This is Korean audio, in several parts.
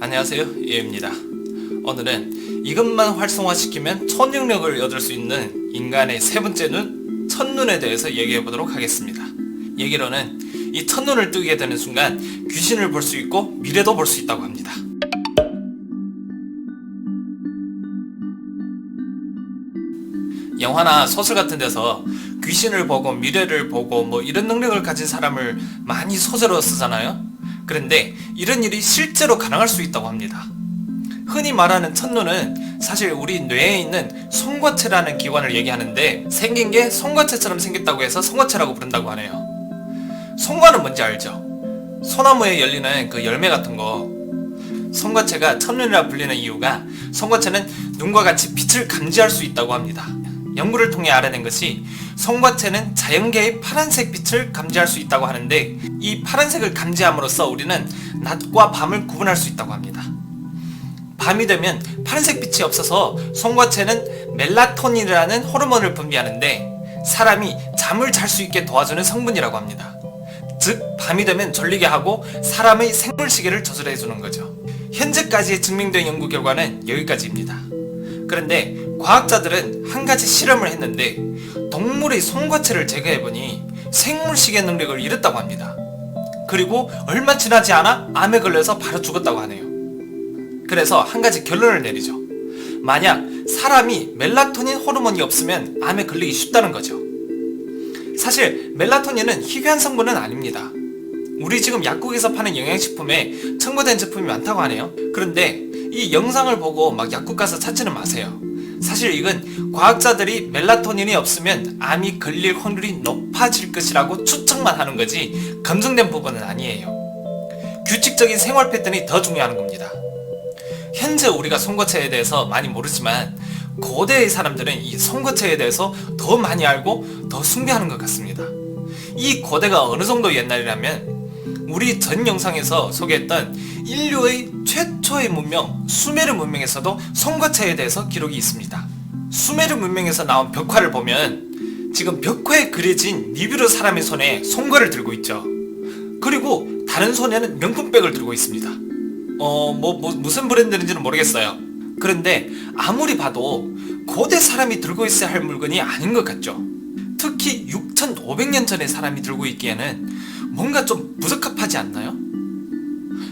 안녕하세요, 이해입니다. 오늘은 이것만 활성화시키면 초능력을 얻을 수 있는 인간의 세 번째 눈, 첫눈에 대해서 얘기해 보도록 하겠습니다. 얘기로는 이 첫눈을 뜨게 되는 순간 귀신을 볼 수 있고 미래도 볼 수 있다고 합니다. 영화나 소설 같은 데서 귀신을 보고 미래를 보고 뭐 이런 능력을 가진 사람을 많이 소재로 쓰잖아요. 그런데 이런 일이 실제로 가능할 수 있다고 합니다. 흔히 말하는 첫눈은 사실 우리 뇌에 있는 송곳체라는 기관을 얘기하는데 생긴 게 송곳체처럼 생겼다고 해서 송곳체라고 부른다고 하네요. 송과는 뭔지 알죠? 소나무에 열리는 그 열매 같은 거. 송곳체가 첫눈이라 불리는 이유가 송곳체는 눈과 같이 빛을 감지할 수 있다고 합니다. 연구를 통해 알아낸 것이 송곳체는 자연계의 파란색 빛을 감지할 수 있다고 하는데 이 파란색을 감지함으로써 우리는 낮과 밤을 구분할 수 있다고 합니다. 밤이 되면 파란색 빛이 없어서 송곳체는 멜라토닌이라는 호르몬을 분비하는데 사람이 잠을 잘 수 있게 도와주는 성분이라고 합니다. 즉 밤이 되면 졸리게 하고 사람의 생물시계를 조절해주는 거죠. 현재까지 증명된 연구 결과는 여기까지입니다. 그런데 과학자들은 한 가지 실험을 했는데 동물의 송곳체를 제거해보니 생물시계 능력을 잃었다고 합니다. 그리고 얼마 지나지 않아 암에 걸려서 바로 죽었다고 하네요. 그래서 한 가지 결론을 내리죠. 만약 사람이 멜라토닌 호르몬이 없으면 암에 걸리기 쉽다는 거죠. 사실 멜라토닌은 희귀한 성분은 아닙니다. 우리 지금 약국에서 파는 영양식품에 첨가된 제품이 많다고 하네요. 그런데 이 영상을 보고 막 약국 가서 찾지는 마세요. 사실 이건 과학자들이 멜라토닌이 없으면 암이 걸릴 확률이 높아질 것이라고 추측만 하는 거지 검증된 부분은 아니에요. 규칙적인 생활 패턴이 더 중요한 겁니다. 현재 우리가 송곳체에 대해서 많이 모르지만 고대의 사람들은 이 송곳체에 대해서 더 많이 알고 더 숭배하는 것 같습니다. 이 고대가 어느 정도 옛날이라면 우리 전 영상에서 소개했던 인류의 최초의 문명 수메르 문명에서도 송곳체에 대해서 기록이 있습니다. 수메르 문명에서 나온 벽화를 보면 지금 벽화에 그려진 니비루 사람의 손에 송곳을 들고 있죠. 그리고 다른 손에는 명품백을 들고 있습니다. 무슨 브랜드인지는 모르겠어요. 그런데 아무리 봐도 고대 사람이 들고 있어야 할 물건이 아닌 것 같죠. 특히 6500년 전에 사람이 들고 있기에는 뭔가 좀 부적합하지 않나요?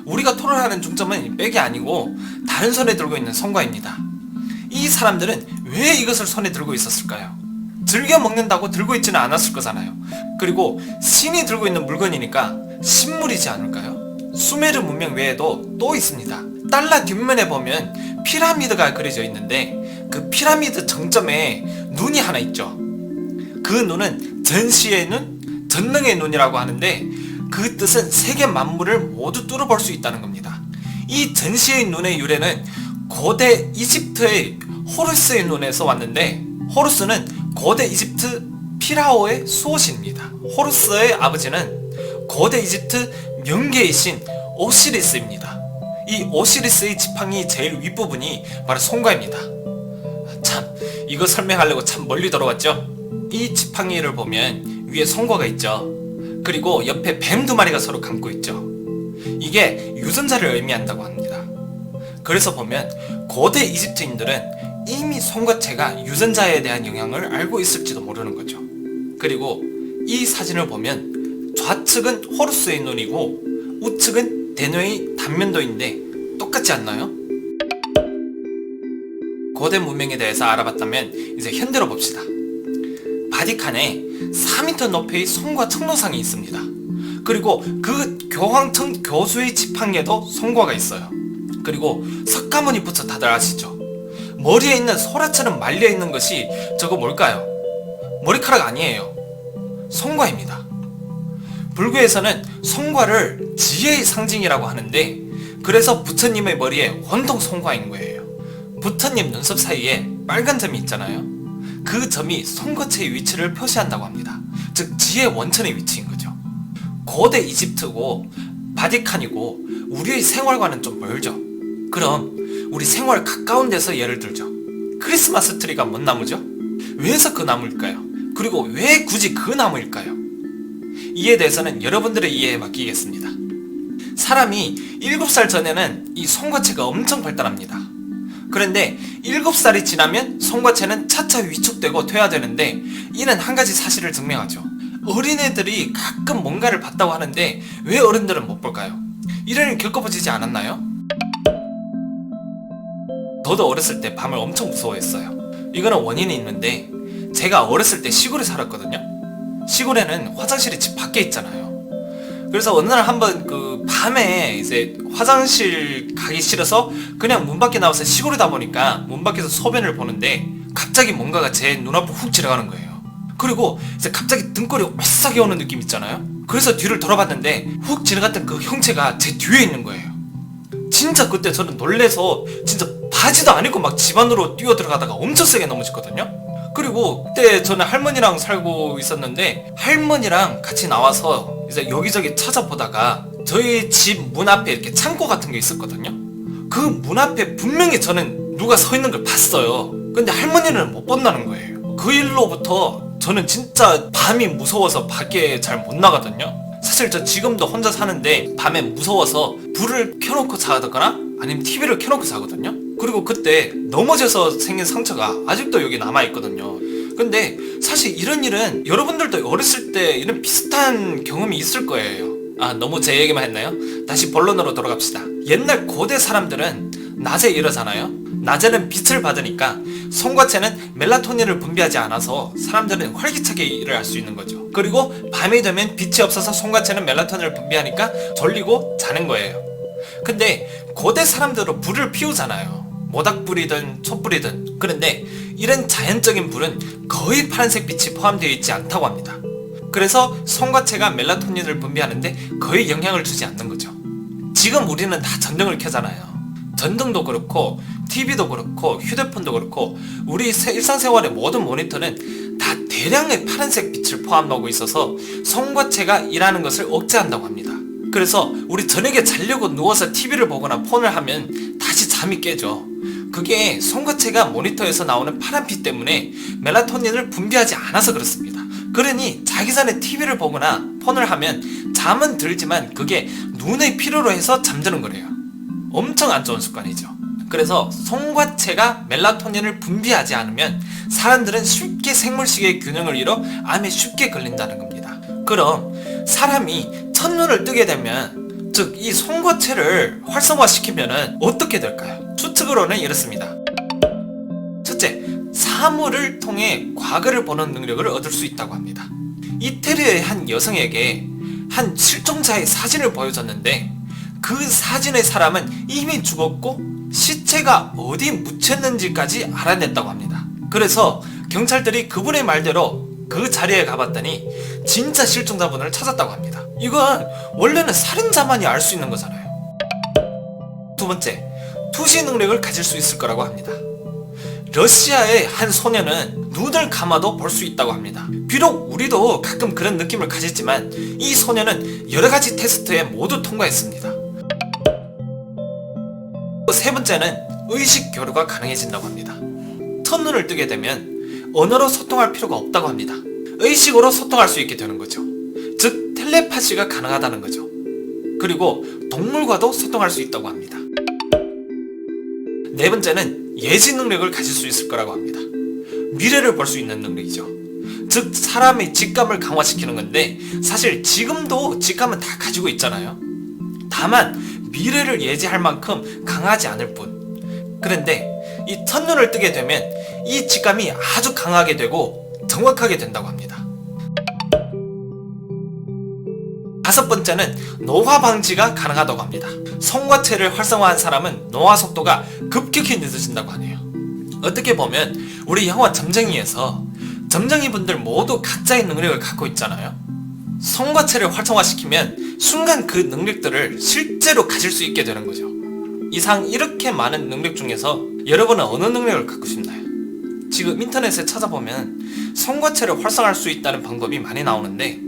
우리가 토론하는 중점은 백이 아니고 다른 손에 들고 있는 송과입니다. 이 사람들은 왜 이것을 손에 들고 있었을까요? 즐겨 먹는다고 들고 있지는 않았을 거잖아요. 그리고 신이 들고 있는 물건이니까 신물이지 않을까요? 수메르 문명 외에도 또 있습니다. 달러 뒷면에 보면 피라미드가 그려져 있는데 그 피라미드 정점에 눈이 하나 있죠. 그 눈은 전시의 눈, 전능의 눈이라고 하는데 그 뜻은 세계 만물을 모두 뚫어볼 수 있다는 겁니다. 이 전시의 눈의 유래는 고대 이집트의 호루스의 눈에서 왔는데 호루스는 고대 이집트 피라오의 수호신입니다. 호루스의 아버지는 고대 이집트 명계의 신 오시리스입니다. 이 오시리스의 지팡이 제일 윗부분이 바로 송과입니다. 참, 이거 설명하려고 참 멀리 돌아왔죠? 이 지팡이를 보면 위에 송과가 있죠. 그리고 옆에 뱀 두 마리가 서로 감고 있죠. 이게 유전자를 의미한다고 합니다. 그래서 보면 고대 이집트인들은 이미 송곳체가 유전자에 대한 영향을 알고 있을지도 모르는 거죠. 그리고 이 사진을 보면 좌측은 호루스의 눈이고 우측은 대뇌의 단면도인데 똑같지 않나요? 고대 문명에 대해서 알아봤다면 이제 현대로 봅시다. 바티칸에 4m 높이의 송과 청로상이 있습니다. 그리고 그 교황청 교수의 지팡이에도 송과가 있어요. 그리고 석가모니 부처 다들 아시죠? 머리에 있는 소라처럼 말려있는 것이 저거 뭘까요? 머리카락 아니에요. 송과입니다. 불교에서는 송과를 지혜의 상징이라고 하는데 그래서 부처님의 머리에 온통 송과인 거예요. 부처님 눈썹 사이에 빨간 점이 있잖아요. 그 점이 송곳체의 위치를 표시한다고 합니다. 즉 지혜의 원천의 위치인 거죠. 고대 이집트고 바티칸이고 우리의 생활과는 좀 멀죠. 그럼 우리 생활 가까운 데서 예를 들죠. 크리스마스 트리가 뭔 나무죠? 왜서 그 나무일까요? 그리고 왜 굳이 그 나무일까요? 이에 대해서는 여러분들의 이해에 맡기겠습니다. 사람이 7살 전에는 이 송곳체가 엄청 발달합니다. 그런데 7살이 지나면 송곳체는 차차 위축되고 퇴화되는데, 이는 한 가지 사실을 증명하죠. 어린애들이 가끔 뭔가를 봤다고 하는데 왜 어른들은 못 볼까요? 이런 일 겪어보시지 않았나요? 저도 어렸을 때 밤을 엄청 무서워했어요. 이거는 원인이 있는데, 제가 어렸을 때 시골에 살았거든요. 시골에는 화장실이 집 밖에 있잖아요. 그래서 어느 날 한번 밤에 이제 화장실 가기 싫어서 그냥 문 밖에 나와서, 시골이다 보니까 문 밖에서 소변을 보는데 갑자기 뭔가가 제 눈앞으로 훅 지나가는 거예요. 그리고 이제 갑자기 등골이 오싹이 오는 느낌 있잖아요. 그래서 뒤를 돌아봤는데 훅 지나갔던 그 형체가 제 뒤에 있는 거예요. 진짜 그때 저는 놀래서 진짜 바지도 안 입고 막 집 안으로 뛰어 들어가다가 엄청 세게 넘어졌거든요. 그리고 그때 저는 할머니랑 살고 있었는데, 할머니랑 같이 나와서 이제 여기저기 찾아보다가 저희 집 문 앞에 이렇게 창고 같은 게 있었거든요. 그 문 앞에 분명히 저는 누가 서 있는 걸 봤어요. 근데 할머니는 못 본다는 거예요. 그 일로부터 저는 진짜 밤이 무서워서 밖에 잘 못 나가거든요. 사실 저 지금도 혼자 사는데 밤에 무서워서 불을 켜놓고 자거나 아니면 TV를 켜놓고 자거든요. 그리고 그때 넘어져서 생긴 상처가 아직도 여기 남아있거든요. 근데 사실 이런 일은 여러분들도 어렸을 때 이런 비슷한 경험이 있을 거예요. 너무 제 얘기만 했나요? 다시 본론으로 돌아갑시다. 옛날 고대 사람들은 낮에 일하잖아요. 낮에는 빛을 받으니까 송곳체는 멜라토닌을 분비하지 않아서 사람들은 활기차게 일을 할 수 있는 거죠. 그리고 밤이 되면 빛이 없어서 송곳체는 멜라토닌을 분비하니까 졸리고 자는 거예요. 근데 고대 사람들은 불을 피우잖아요. 모닥불이든 촛불이든. 그런데 이런 자연적인 불은 거의 파란색 빛이 포함되어 있지 않다고 합니다. 그래서 송곳체가 멜라토닌을 분비하는데 거의 영향을 주지 않는 거죠. 지금 우리는 다 전등을 켜잖아요. 전등도 그렇고 TV도 그렇고 휴대폰도 그렇고 우리 일상생활의 모든 모니터는 다 대량의 파란색 빛을 포함하고 있어서 송곳체가 일하는 것을 억제한다고 합니다. 그래서 우리 저녁에 자려고 누워서 TV를 보거나 폰을 하면 다시 잠이 깨죠. 그게 송곳체가 모니터에서 나오는 파란빛 때문에 멜라토닌을 분비하지 않아서 그렇습니다. 그러니 자기 전에 TV를 보거나 폰을 하면 잠은 들지만 그게 눈의 피로로 해서 잠드는 거래요. 엄청 안 좋은 습관이죠. 그래서 송곳체가 멜라토닌을 분비하지 않으면 사람들은 쉽게 생물식의 균형을 잃어 암에 쉽게 걸린다는 겁니다. 그럼 사람이 첫눈을 뜨게 되면, 즉 이 송곳체를 활성화시키면 어떻게 될까요? 추측으로는 이렇습니다. 첫째, 사물을 통해 과거를 보는 능력을 얻을 수 있다고 합니다. 이태리의 한 여성에게 한 실종자의 사진을 보여줬는데, 그 사진의 사람은 이미 죽었고 시체가 어디 묻혔는지까지 알아냈다고 합니다. 그래서 경찰들이 그분의 말대로 그 자리에 가봤더니 진짜 실종자분을 찾았다고 합니다. 이건 원래는 살인자만이 알 수 있는 거잖아요. 두 번째, 투시 능력을 가질 수 있을 거라고 합니다. 러시아의 한 소녀는 눈을 감아도 볼 수 있다고 합니다. 비록 우리도 가끔 그런 느낌을 가졌지만 이 소녀는 여러가지 테스트에 모두 통과했습니다. 세 번째는 의식 교류가 가능해진다고 합니다. 첫눈을 뜨게 되면 언어로 소통할 필요가 없다고 합니다. 의식으로 소통할 수 있게 되는 거죠. 즉 텔레파시가 가능하다는 거죠. 그리고 동물과도 소통할 수 있다고 합니다. 네 번째는 예지 능력을 가질 수 있을 거라고 합니다. 미래를 볼 수 있는 능력이죠. 즉 사람의 직감을 강화시키는 건데, 사실 지금도 직감은 다 가지고 있잖아요. 다만 미래를 예지할 만큼 강하지 않을 뿐. 그런데 이 첫눈을 뜨게 되면 이 직감이 아주 강하게 되고 정확하게 된다고 합니다. 다섯 번째는 노화 방지가 가능하다고 합니다. 송곳체를 활성화한 사람은 노화 속도가 급격히 늦어진다고 하네요. 어떻게 보면 우리 영화 점쟁이에서 점쟁이 분들 모두 각자의 능력을 갖고 있잖아요. 송곳체를 활성화시키면 순간 그 능력들을 실제로 가질 수 있게 되는 거죠. 이상 이렇게 많은 능력 중에서 여러분은 어느 능력을 갖고 싶나요? 지금 인터넷에 찾아보면 송곳체를 활성화할 수 있다는 방법이 많이 나오는데,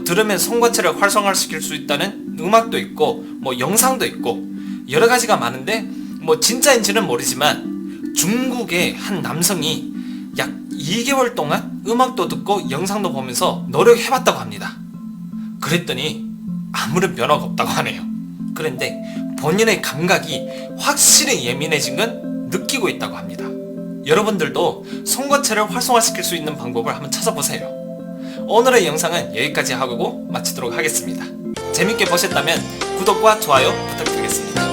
들으면 송곳체를 활성화시킬 수 있다는 음악도 있고 영상도 있고 여러 가지가 많은데 진짜인지는 모르지만 중국의 한 남성이 약 2개월 동안 음악도 듣고 영상도 보면서 노력해봤다고 합니다. 그랬더니 아무런 변화가 없다고 하네요. 그런데 본인의 감각이 확실히 예민해진 건 느끼고 있다고 합니다. 여러분들도 송곳체를 활성화시킬 수 있는 방법을 한번 찾아보세요. 오늘의 영상은 여기까지 하고 마치도록 하겠습니다. 재밌게 보셨다면 구독과 좋아요 부탁드리겠습니다.